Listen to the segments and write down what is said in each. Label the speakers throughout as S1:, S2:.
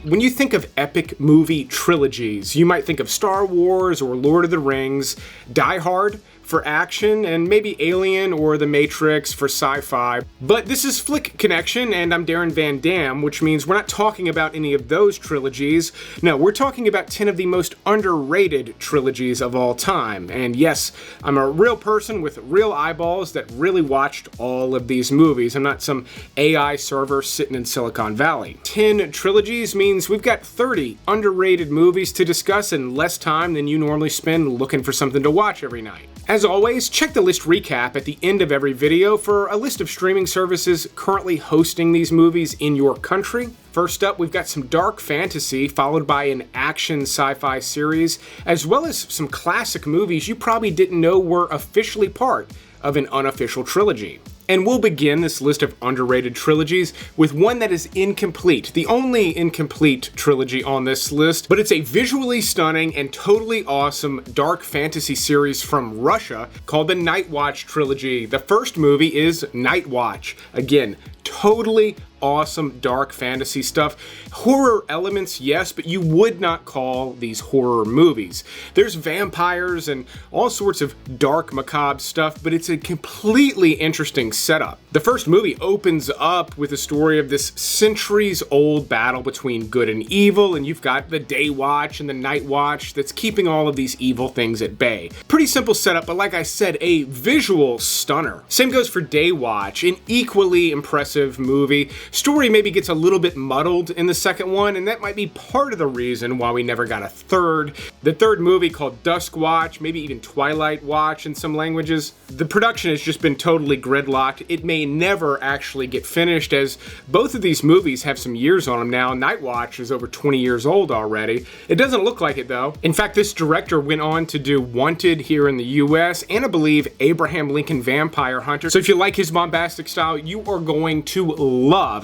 S1: When you think of epic movie trilogies, you might think of Star Wars or Lord of the Rings, Die Hard for action, and maybe Alien or The Matrix for sci-fi. But this is Flick Connection, and I'm Darren Van Dam, which means we're not talking about any of those trilogies. No, we're talking about 10 of the most underrated trilogies of all time. And yes, I'm a real person with real eyeballs that really watched all of these movies. I'm not some AI server sitting in Silicon Valley. 10 trilogies means we've got 30 underrated movies to discuss in less time than you normally spend looking for something to watch every night. As always, check the list recap at the end of every video for a list of streaming services currently hosting these movies in your country. First up, we've got some dark fantasy, followed by an action sci-fi series, as well as some classic movies you probably didn't know were officially part of an unofficial trilogy. And we'll begin this list of underrated trilogies with one that is incomplete, the only incomplete trilogy on this list, but it's a visually stunning and totally awesome dark fantasy series from Russia called the Night Watch Trilogy. The first movie is Night Watch. Again, totally awesome dark fantasy stuff. Horror elements, yes, but you would not call these horror movies. There's vampires and all sorts of dark macabre stuff, but it's a completely interesting setup. The first movie opens up with a story of this centuries-old battle between good and evil, and you've got the Day Watch and the Night Watch that's keeping all of these evil things at bay. Pretty simple setup, but like I said, a visual stunner. Same goes for Day Watch, an equally impressive movie. Story maybe gets a little bit muddled in the second one, and that might be part of the reason why we never got a third. The third movie, called Dusk Watch, maybe even Twilight Watch in some languages, the production has just been totally gridlocked. It may never actually get finished, as both of these movies have some years on them now. Night Watch is over 20 years old already. It doesn't look like it though. In fact, this director went on to do Wanted here in the US, and I believe Abraham Lincoln Vampire Hunter. So if you like his bombastic style, you are going to love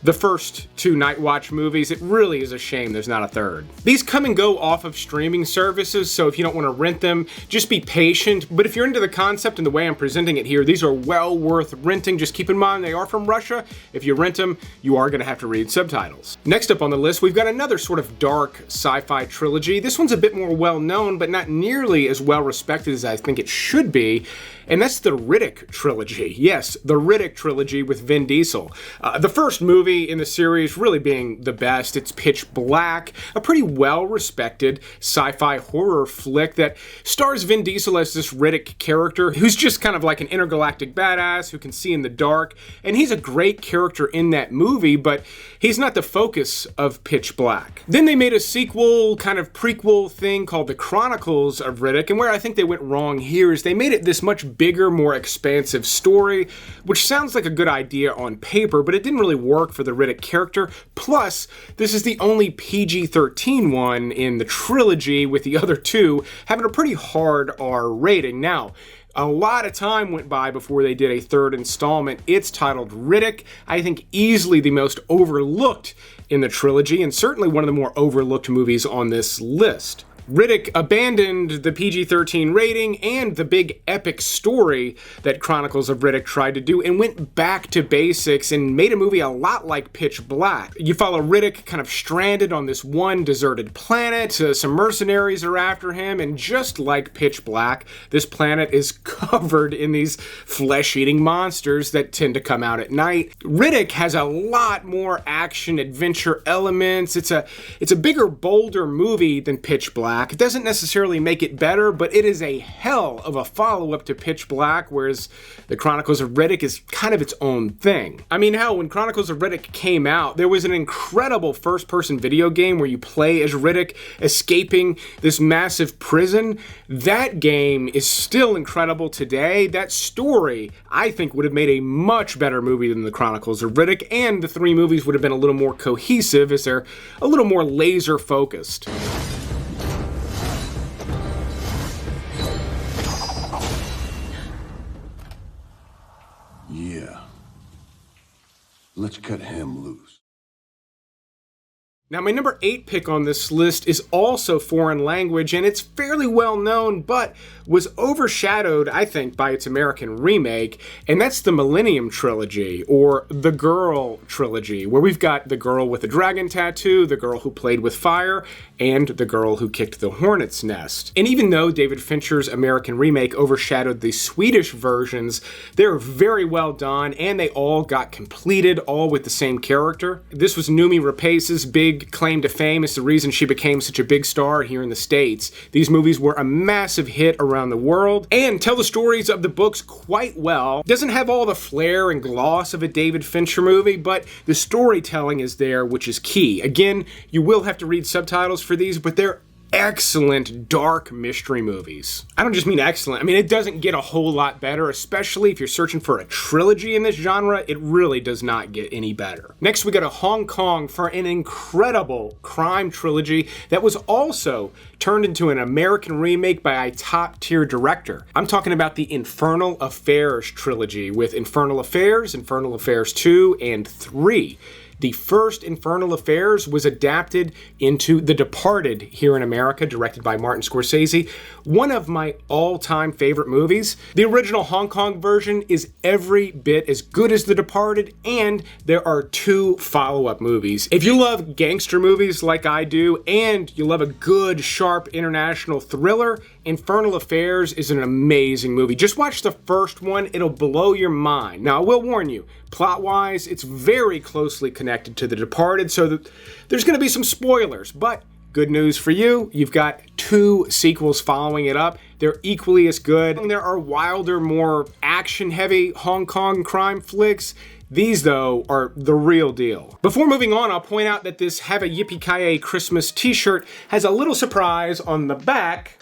S1: the first two Night Watch movies. It really is a shame there's not a third. These come and go off of streaming services, so if you don't want to rent them, just be patient. But if you're into the concept and the way I'm presenting it here, these are well worth renting. Just keep in mind they are from Russia. If you rent them, you are going to have to read subtitles. Next up on the list, we've got another sort of dark sci-fi trilogy. This one's a bit more well known, but not nearly as well respected as I think it should be. And that's the Riddick Trilogy. Yes, the Riddick Trilogy with Vin Diesel. The first movie in the series really being the best. It's Pitch Black, a pretty well-respected sci-fi horror flick that stars Vin Diesel as this Riddick character who's just kind of like an intergalactic badass who can see in the dark. And he's a great character in that movie, but he's not the focus of Pitch Black. Then they made a sequel, kind of prequel thing called The Chronicles of Riddick, and where I think they went wrong here is they made it this much bigger, more expansive story, which sounds like a good idea on paper, but it didn't really work for the Riddick character. Plus, this is the only PG-13 one in the trilogy, with the other two having a pretty hard R rating. Now, a lot of time went by before they did a third installment. It's titled Riddick. I think easily the most overlooked in the trilogy, and certainly one of the more overlooked movies on this list. Riddick abandoned the PG-13 rating and the big epic story that Chronicles of Riddick tried to do and went back to basics and made a movie a lot like Pitch Black. You follow Riddick kind of stranded on this one deserted planet. Some mercenaries are after him, and just like Pitch Black, this planet is covered in these flesh-eating monsters that tend to come out at night. Riddick has a lot more action-adventure elements. It's a bigger, bolder movie than Pitch Black. It doesn't necessarily make it better, but it is a hell of a follow-up to Pitch Black, whereas the Chronicles of Riddick is kind of its own thing. I mean, hell, when Chronicles of Riddick came out, there was an incredible first-person video game where you play as Riddick escaping this massive prison. That game is still incredible today. That story, I think, would have made a much better movie than the Chronicles of Riddick, and the three movies would have been a little more cohesive as they're a little more laser-focused.
S2: Yeah. Let's cut him loose.
S1: Now, my number 8 pick on this list is also foreign language, and it's fairly well known, but was overshadowed, I think, by its American remake, and that's the Millenium Trilogy, or the Girl Trilogy, where we've got the girl with the dragon tattoo, the girl who played with fire, and the girl who kicked the hornet's nest. And even though David Fincher's American remake overshadowed the Swedish versions, they're very well done, and they all got completed, all with the same character. This was Noomi Rapace's big claim to fame. It's the reason she became such a big star here in the States. These movies were a massive hit around the world and tell the stories of the books quite well. Doesn't have all the flair and gloss of a David Fincher movie, but the storytelling is there, which is key. Again, you will have to read subtitles for these, but they're excellent dark mystery movies. I don't just mean excellent, I mean it doesn't get a whole lot better, especially if you're searching for a trilogy in this genre. It really does not get any better. Next we go to Hong Kong for an incredible crime trilogy that was also turned into an American remake by a top-tier director. I'm talking about the Infernal Affairs trilogy with Infernal Affairs, Infernal Affairs 2, and 3. The first Infernal Affairs was adapted into The Departed here in America, directed by Martin Scorsese. One of my all-time favorite movies. The original Hong Kong version is every bit as good as The Departed, and there are 2 follow-up movies. If you love gangster movies like I do, and you love a good, sharp international thriller, Infernal Affairs is an amazing movie. Just watch the first one, it'll blow your mind. Now, I will warn you, plot-wise, it's very closely connected to The Departed, so there's going to be some spoilers, but good news for you, you've got 2 sequels following it up. They're equally as good. There are wilder, more action-heavy Hong Kong crime flicks. These, though, are the real deal. Before moving on, I'll point out that this Have a Yippee-Ki-Yay Christmas t-shirt has a little surprise on the back.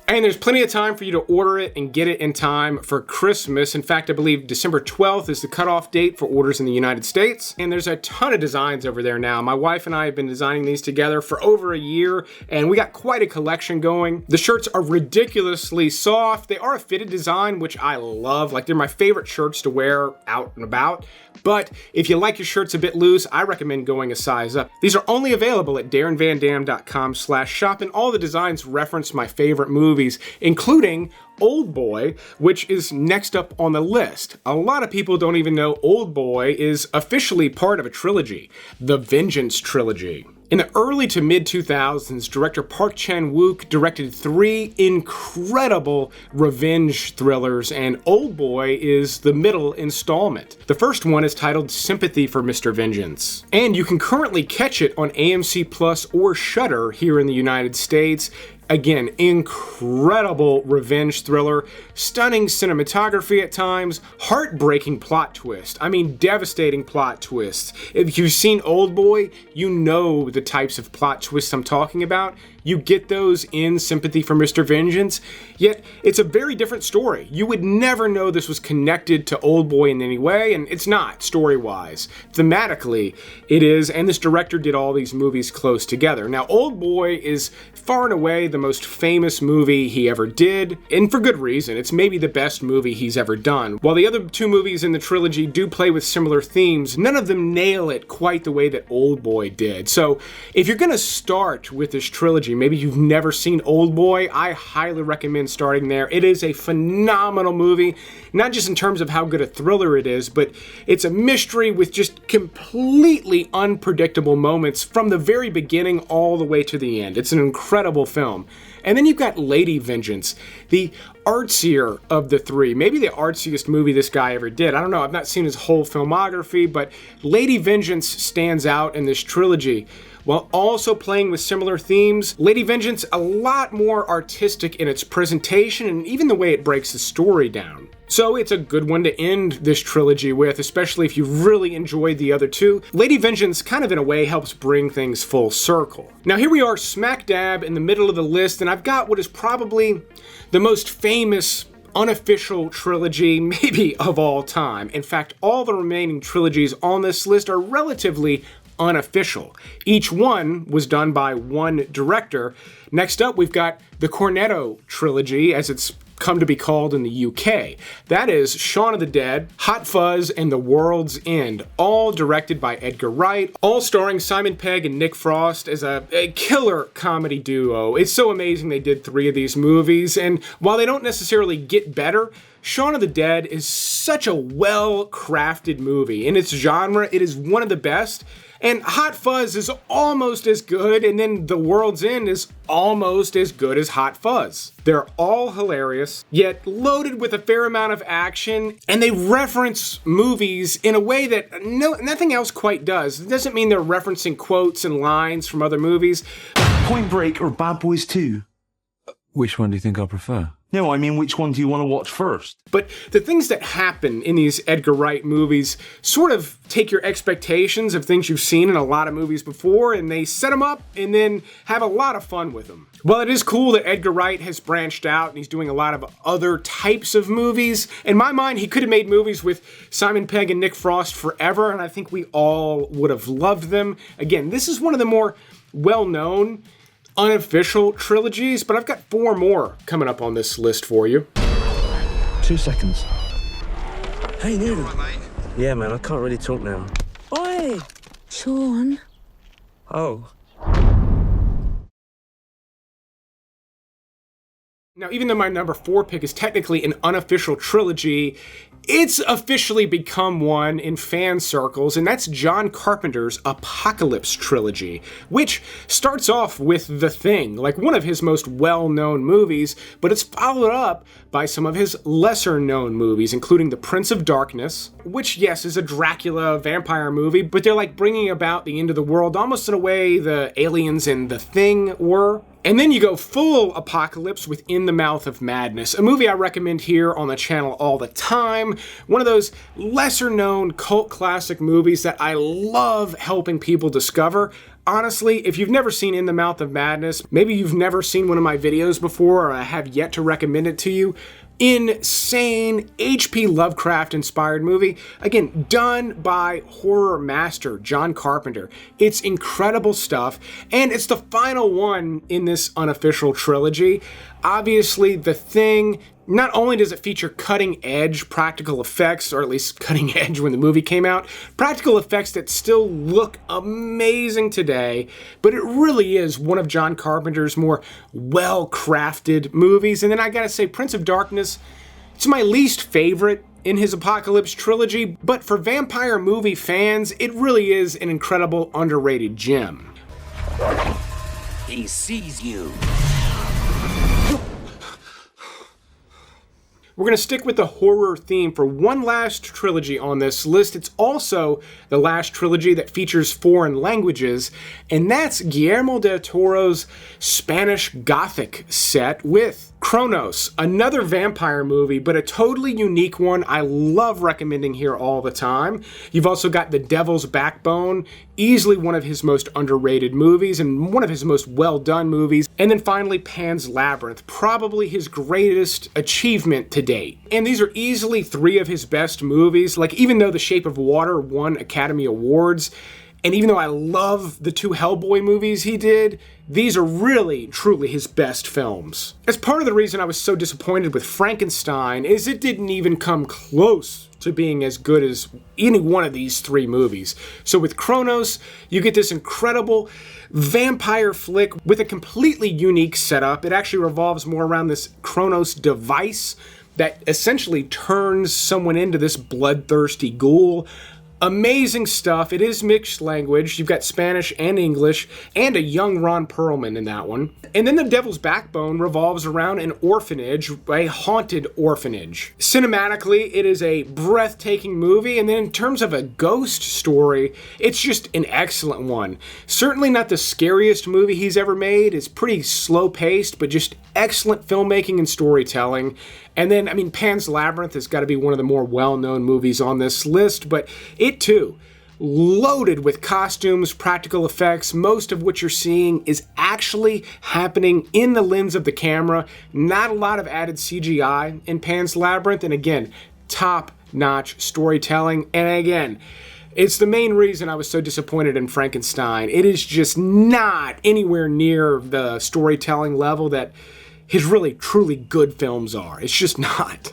S1: And there's plenty of time for you to order it and get it in time for Christmas. In fact, I believe December 12th is the cutoff date for orders in the United States. And there's a ton of designs over there now. My wife and I have been designing these together for over a year, and we got quite a collection going. The shirts are ridiculously soft. They are a fitted design, which I love. Like, they're my favorite shirts to wear out and about. But if you like your shirts a bit loose, I recommend going a size up. These are only available at darrenvandam.com/shop, and all the designs reference my favorite movies, including Old Boy, which is next up on the list. A lot of people don't even know Old Boy is officially part of a trilogy, the Vengeance Trilogy. In the early to mid-2000s, director Park Chan-wook directed 3 incredible revenge thrillers, and Old Boy is the middle installment. The first one is titled Sympathy for Mr. Vengeance, and you can currently catch it on AMC Plus or Shudder here in the United States. Again, incredible revenge thriller, stunning cinematography at times, heartbreaking plot twist. I mean, devastating plot twists. If you've seen Old Boy, you know the types of plot twists I'm talking about. You get those in Sympathy for Mr. Vengeance, yet it's a very different story. You would never know this was connected to Old Boy in any way, and it's not, story-wise. Thematically, it is, and this director did all these movies close together. Now, Old Boy is far and away the most famous movie he ever did, and for good reason. It's maybe the best movie he's ever done. While the other 2 movies in the trilogy do play with similar themes, none of them nail it quite the way that Old Boy did. So, if you're gonna start with this trilogy, maybe you've never seen Old Boy, I highly recommend starting there. It is a phenomenal movie, not just in terms of how good a thriller it is, but it's a mystery with just completely unpredictable moments from the very beginning all the way to the end. It's an incredible film. And then you've got Lady Vengeance, the artsier of the 3. Maybe the artsiest movie this guy ever did. I don't know, I've not seen his whole filmography, but Lady Vengeance stands out in this trilogy. While also playing with similar themes, Lady Vengeance a lot more artistic in its presentation and even the way it breaks the story down. So it's a good one to end this trilogy with, especially if you really enjoyed the other 2. Lady Vengeance kind of in a way helps bring things full circle. Now here we are smack dab in the middle of the list, and I've got what is probably the most famous unofficial trilogy maybe of all time. In fact, all the remaining trilogies on this list are relatively unofficial. Each one was done by one director. Next up, we've got the Cornetto Trilogy, as it's come to be called in the UK. That is Shaun of the Dead, Hot Fuzz, and The World's End, all directed by Edgar Wright, all starring Simon Pegg and Nick Frost as a killer comedy duo. It's so amazing they did 3 of these movies, and while they don't necessarily get better, Shaun of the Dead is such a well-crafted movie. In its genre, it is one of the best. And Hot Fuzz is almost as good, and then The World's End is almost as good as Hot Fuzz. They're all hilarious, yet loaded with a fair amount of action, and they reference movies in a way that nothing else quite does. It doesn't mean they're referencing quotes and lines from other movies.
S2: Point Break or Bad Boys 2?
S3: Which one do you think I prefer?
S2: No, I mean, which one do you want to watch first?
S1: But the things that happen in these Edgar Wright movies sort of take your expectations of things you've seen in a lot of movies before, and they set them up and then have a lot of fun with them. While it is cool that Edgar Wright has branched out and he's doing a lot of other types of movies, in my mind, he could have made movies with Simon Pegg and Nick Frost forever, and I think we all would have loved them. Again, this is one of the more well-known unofficial trilogies, but I've got 4 more coming up on this list for you.
S2: 2 seconds.
S4: Hey, dude.
S5: All right, mate.
S4: Yeah, man, I can't really talk now.
S6: Oi, Sean.
S4: Oh.
S1: Now, even though my number 4 pick is technically an unofficial trilogy, it's officially become one in fan circles, and that's John Carpenter's Apocalypse Trilogy, which starts off with The Thing, like one of his most well-known movies, but it's followed up by some of his lesser-known movies, including The Prince of Darkness, which, yes, is a Dracula vampire movie, but they're like bringing about the end of the world almost in a way the aliens in The Thing were. And then you go full apocalypse with In the Mouth of Madness, a movie I recommend here on the channel all the time. One of those lesser-known cult classic movies that I love helping people discover. Honestly, if you've never seen In the Mouth of Madness, maybe you've never seen one of my videos before or I have yet to recommend it to you, insane H.P. Lovecraft-inspired movie, again, done by horror master John Carpenter. It's incredible stuff, and it's the final one in this unofficial trilogy. Obviously, The Thing, not only does it feature cutting-edge practical effects, or at least cutting-edge when the movie came out, practical effects that still look amazing today, but it really is one of John Carpenter's more well-crafted movies. And then I gotta say, Prince of Darkness, it's my least favorite in his Apocalypse Trilogy, but for vampire movie fans, it really is an incredible, underrated gem.
S5: He sees you.
S1: We're going to stick with the horror theme for one last trilogy on this list. It's also the last trilogy that features foreign languages, and that's Guillermo del Toro's Spanish Gothic set with Cronos, another vampire movie, but a totally unique one I love recommending here all the time. You've also got The Devil's Backbone, easily one of his most underrated movies and one of his most well-done movies. And then finally, Pan's Labyrinth, probably his greatest achievement to date. And these are easily 3 of his best movies. Like, even though The Shape of Water won Academy Awards, and even though I love the 2 Hellboy movies he did, these are really, truly his best films. As part of the reason I was so disappointed with Frankenstein is it didn't even come close to being as good as any one of these 3 movies. So with Cronos, you get this incredible vampire flick with a completely unique setup. It actually revolves more around this Cronos device that essentially turns someone into this bloodthirsty ghoul. Amazing stuff. It is mixed language. You've got Spanish and English, and a young Ron Perlman in that one. And then The Devil's Backbone revolves around an orphanage, a haunted orphanage. Cinematically, it is a breathtaking movie, and then in terms of a ghost story, it's just an excellent one. Certainly not the scariest movie he's ever made. It's pretty slow-paced, but just excellent filmmaking and storytelling. And then, I mean, Pan's Labyrinth has got to be one of the more well-known movies on this list, but it too, loaded with costumes, practical effects, most of what you're seeing is actually happening in the lens of the camera. Not a lot of added CGI in Pan's Labyrinth, and again, top-notch storytelling. And again, it's the main reason I was so disappointed in Frankenstein. It is just not anywhere near the storytelling level that his really, truly good films are. It's just not.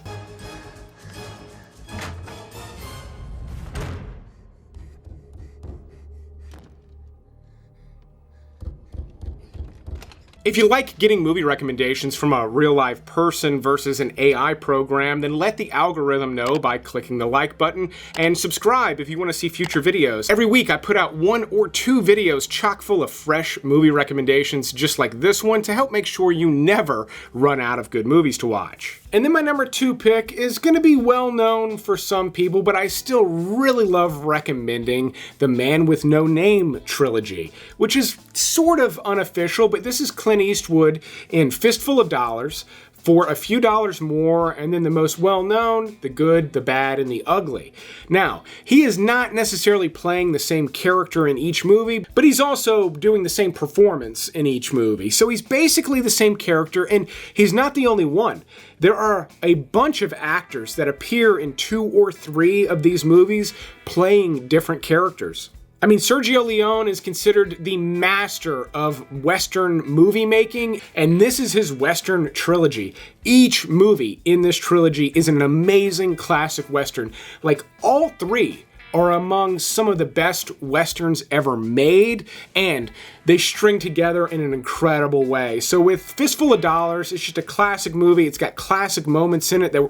S1: If you like getting movie recommendations from a real-life person versus an AI program, then let the algorithm know by clicking the like button, and subscribe if you want to see future videos. Every week I put out 1 or 2 videos chock full of fresh movie recommendations just like this one to help make sure you never run out of good movies to watch. And then my number 2 pick is going to be well known for some people, but I still really love recommending the Man with No Name trilogy, which is sort of unofficial, but this is Clint Eastwood in Fistful of Dollars for a few dollars more, and then the most well-known, The Good, the Bad, and the Ugly. Now, he is not necessarily playing the same character in each movie, but he's also doing the same performance in each movie. So he's basically the same character, and he's not the only one. There are a bunch of actors that appear in 2 or 3 of these movies playing different characters. I mean, Sergio Leone is considered the master of Western movie making, and this is his Western trilogy. Each movie in this trilogy is an amazing classic Western. Like, all 3 are among some of the best Westerns ever made, and they string together in an incredible way. So with Fistful of Dollars, it's just a classic movie. It's got classic moments in it that,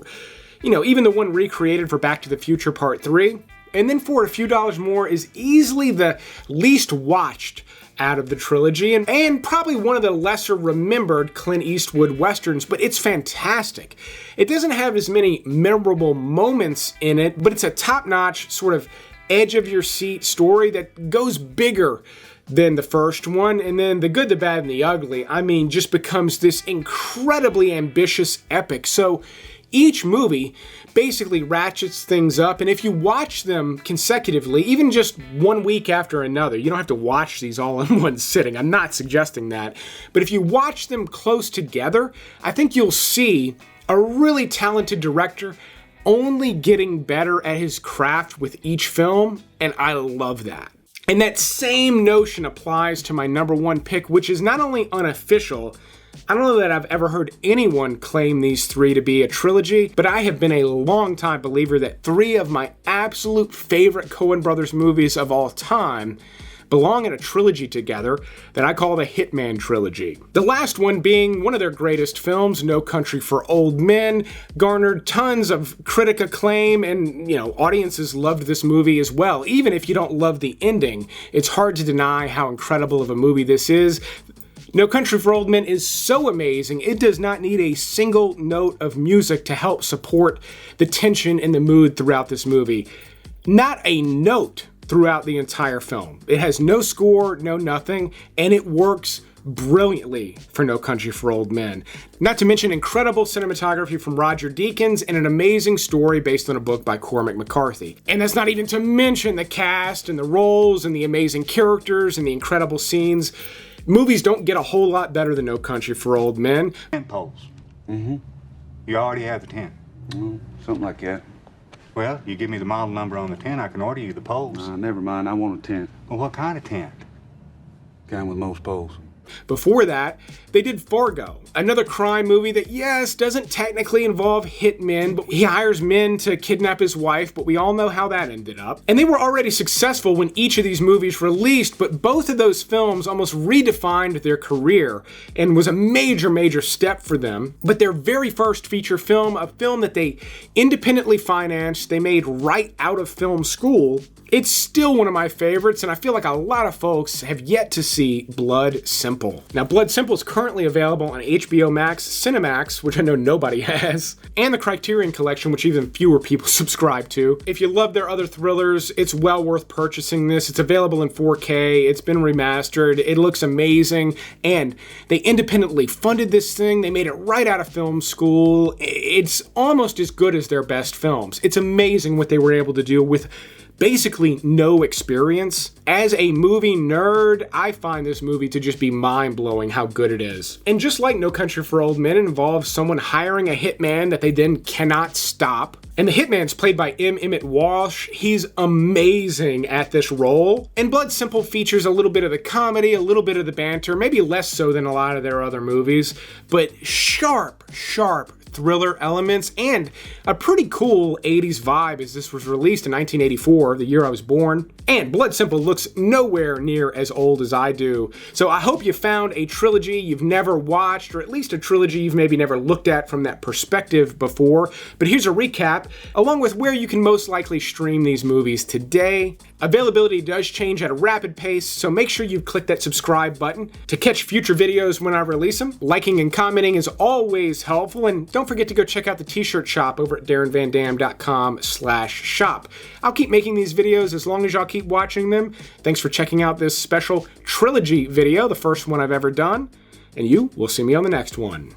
S1: you know, even the one recreated for Back to the Future Part 3. And then for a few dollars more is easily the least watched out of the trilogy, and probably one of the lesser remembered Clint Eastwood Westerns, but it's fantastic. It doesn't have as many memorable moments in it, but it's a top-notch sort of edge-of-your-seat story that goes bigger than the first one, and then The Good, the Bad, and the Ugly, I mean, just becomes this incredibly ambitious epic. So each movie basically ratchets things up, and if you watch them consecutively, even just one week after another, you don't have to watch these all in one sitting, I'm not suggesting that, but if you watch them close together, I think you'll see a really talented director only getting better at his craft with each film, and I love that. And that same notion applies to my number 1 pick, which is not only unofficial, I don't know that I've ever heard anyone claim these 3 to be a trilogy, but I have been a long-time believer that 3 of my absolute favorite Coen Brothers movies of all time belong in a trilogy together that I call the Hitman Trilogy. The last one being one of their greatest films, No Country for Old Men, garnered tons of critic acclaim, and, you know, audiences loved this movie as well. Even if you don't love the ending, it's hard to deny how incredible of a movie this is. No Country for Old Men is so amazing, it does not need a single note of music to help support the tension and the mood throughout this movie. Not a note throughout the entire film. It has no score, no nothing, and it works brilliantly for No Country for Old Men. Not to mention incredible cinematography from Roger Deakins and an amazing story based on a book by Cormac McCarthy. And that's not even to mention the cast and the roles and the amazing characters and the incredible scenes. Movies don't get a whole lot better than No Country for Old Men.
S7: 10 poles. Mm-hmm. You already have the 10.
S8: Something like that.
S7: Well, you give me the model number on the 10, I can order you the poles.
S8: Never mind. I want a tent.
S7: Well, what kind of tent?
S8: Kind with most poles.
S1: Before that, they did Fargo, another crime movie that, yes, doesn't technically involve hitmen, but he hires men to kidnap his wife, but we all know how that ended up. And they were already successful when each of these movies released, but both of those films almost redefined their career and was a major, major step for them. But their very first feature film, a film that they independently financed, they made right out of film school, it's still one of my favorites, and I feel like a lot of folks have yet to see Blood Simple. Now, Blood Simple is currently available on HBO Max, Cinemax, which I know nobody has, and the Criterion Collection, which even fewer people subscribe to. If you love their other thrillers, it's well worth purchasing this. It's available in 4K, it's been remastered, it looks amazing, and they independently funded this thing. They made it right out of film school. It's almost as good as their best films. It's amazing what they were able to do with basically no experience. As a movie nerd, I find this movie to just be mind-blowing how good it is. And just like No Country for Old Men, it involves someone hiring a hitman that they then cannot stop. And the hitman's played by Emmett Walsh. He's amazing at this role. And Blood Simple features a little bit of the comedy, a little bit of the banter, maybe less so than a lot of their other movies, but sharp thriller elements and a pretty cool 80s vibe, as this was released in 1984, the year I was born. And Blood Simple looks nowhere near as old as I do. So I hope you found a trilogy you've never watched, or at least a trilogy you've maybe never looked at from that perspective before. But here's a recap, along with where you can most likely stream these movies today. Availability does change at a rapid pace, so make sure you click that subscribe button to catch future videos when I release them. Liking and commenting is always helpful, and don't forget to go check out the t-shirt shop over at darrenvandam.com/shop. I'll keep making these videos as long as y'all keep watching them. Thanks for checking out this special trilogy video, the first one I've ever done, and you will see me on the next one.